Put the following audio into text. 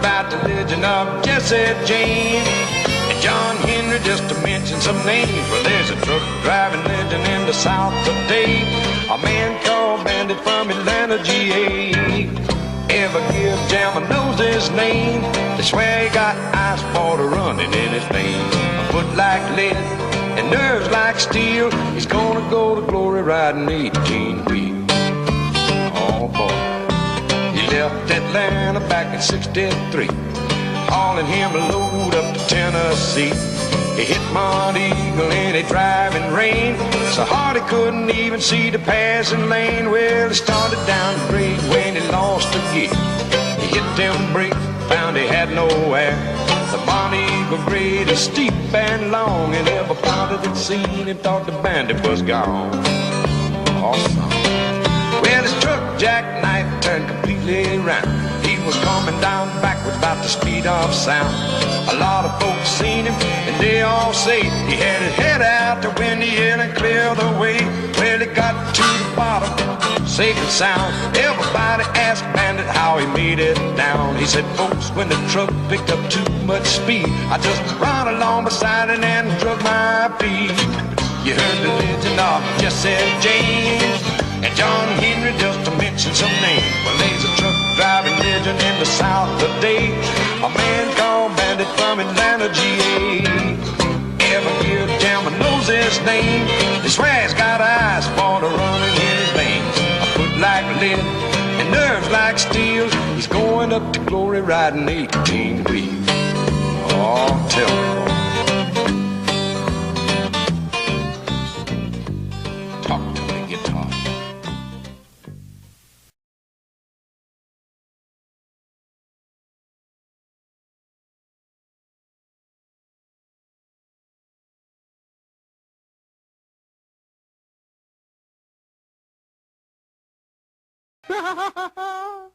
about the legend of Jesse James and John Henry, just to mention some names. Well, there's a truck driving legend in the South today, a man called Bandit from Atlanta, GA. Ever give Jam knows his name. They swear he got ice water running in his veins. A foot like lead and nerves like steel. He's gonna go to glory riding 18 wheels. Oh boy, he left Atlanta back in '63, hauling him a load up to Tennessee. He hit Mount Eagle in a driving rain, so hard he couldn't even see the passing lane. Well, he started down the grade when he lost a gear. He hit them brakes, found he had no air. The Mount Eagle grade is steep and long, and everybody that seen him thought the Bandit was gone. Awesome. Well, his truck jackknife turned completely around. He was coming down backwards, about the speed of sound. A lot of folks seen him, and they all say he had his head out to wind the hill and clear the way. Well, he got to the bottom, safe and sound. Everybody asked Bandit how he made it down. He said, folks, when the truck picked up too much speed, I just ran along beside it and drug my feet. You heard the legend of Jesse James and John Henry, just to mention some names. Well, there's a truck driving legend in the South today, a man called Bandit from Atlanta, GA. Every ear jammer knows his name. They swear he's got ice water running in his veins. A foot like lead and nerves like steel. He's going up to glory riding 18 wheels. Oh, tell me, boy. Talk to me, guitar. Ha ha ha ha!